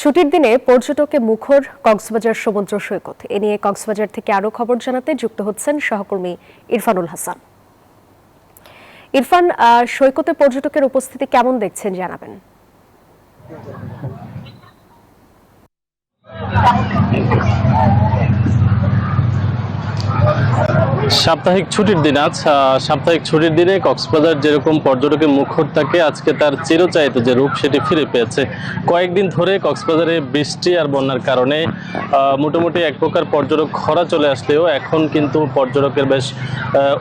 ছুটির দিনে পর্যটকে মুখর কক্সবাজার সমুদ্র সৈকত। এ নিয়ে কক্সবাজার থেকে আরো খবর জানাতে যুক্ত হচ্ছেন সহকর্মী ইরফানুল হাসান। ইরফান, সৈকতে পর্যটকের উপস্থিতি কেমন দেখছেন জানাবেন। সাপ্তাহিক ছুটির দিন আজ সাপ্তাহিক ছুটির দিনে কক্সবাজার যেরকম পর্যটকের মুখর থাকে, আজকে তার চিরচাহিত যে রূপ সেটি ফিরে পেয়েছে। কয়েকদিন ধরে কক্সবাজারে বৃষ্টি আর বন্যার কারণে মোটামুটি এক প্রকার পর্যটক খরা চলে আসলেও এখন কিন্তু পর্যটকের বেশ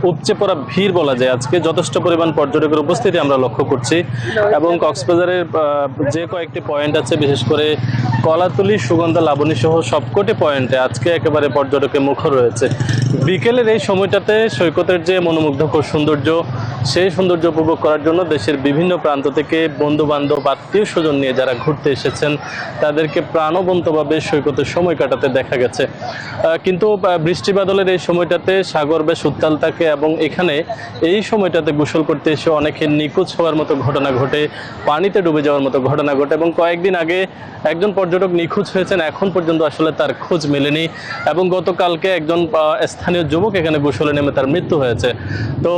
উপচে পড়া ভিড় বলা যায়। আজকে যথেষ্ট পরিমাণ পর্যটকের উপস্থিতি আমরা লক্ষ্য করছি এবং কক্সবাজারের যে কয়েকটি পয়েন্ট আছে, বিশেষ করে কলাতলি, সুগন্ধা, লাবণী সহ সবকটি পয়েন্টে আজকে একেবারে পর্যটকের মুখর রয়েছে। বিকেলের এই সময়টাতে সৈকতের যে মনোমুগ্ধকর সৌন্দর্য, সেই সৌন্দর্য উপভোগ করার জন্য দেশের বিভিন্ন প্রান্ত থেকে বন্ধু বান্ধব, আত্মীয় স্বজন নিয়ে যারা ঘুরতে এসেছেন তাদেরকে প্রাণবন্তভাবে সৈকতে সময় কাটাতে দেখা গেছে। কিন্তু বৃষ্টি বাদলের এই সময়টাতে সাগর বেশ উত্তাল থাকে এবং এখানে এই সময়টাতে গোসল করতে এসে অনেকের নিখোঁজ হওয়ার মতো ঘটনা ঘটে, পানিতে ডুবে যাওয়ার মতো ঘটনা ঘটে এবং কয়েকদিন আগে একজন পর্যটক নিখোঁজ হয়েছেন, এখন পর্যন্ত আসলে তার খোঁজ মেলেনি এবং গতকালকে একজন স্থানীয় যুবক এখানে গোসলে নেমে তার মৃত্যু হয়েছে। তো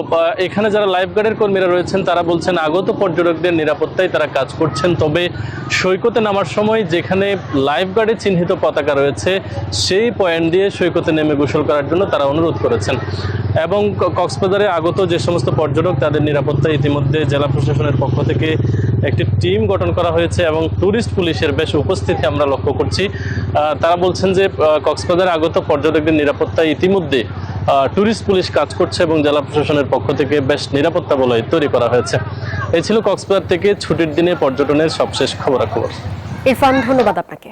এখানে যারা লাইফগার্ডের কর্মীরা রয়েছেন তারা বলছেন আগত পর্যটকদের নিরাপত্তায় তারা কাজ করছেন, তবে সৈকতে নামার সময় যেখানে লাইফগার্ডে চিহ্নিত পতাকা রয়েছে সেই পয়েন্ট দিয়ে সৈকতে নেমে গোসল করার জন্য তারা অনুরোধ করেছেন। এবং কক্সবাজারে আগত যে সমস্ত পর্যটক তাদের নিরাপত্তায় ইতিমধ্যে জেলা প্রশাসনের পক্ষ থেকে একটি টিম গঠন করা হয়েছে এবং ট্যুরিস্ট পুলিশের বেশ উপস্থিতি আমরা লক্ষ্য করছি। তারা বলছেন যে কক্সবাজারে আগত পর্যটকদের নিরাপত্তায় ইতিমধ্যে ট্যুরিস্ট পুলিশ কাজ করছে এবং জেলা প্রশাসনের পক্ষ থেকে বেশ নিরাপত্তা বলয় তৈরি করা হয়েছে। এই ছিল কক্সবাজার থেকে ছুটির দিনে পর্যটনের সবশেষ খবরাখবর। ইরফান, ধন্যবাদ আপনাকে।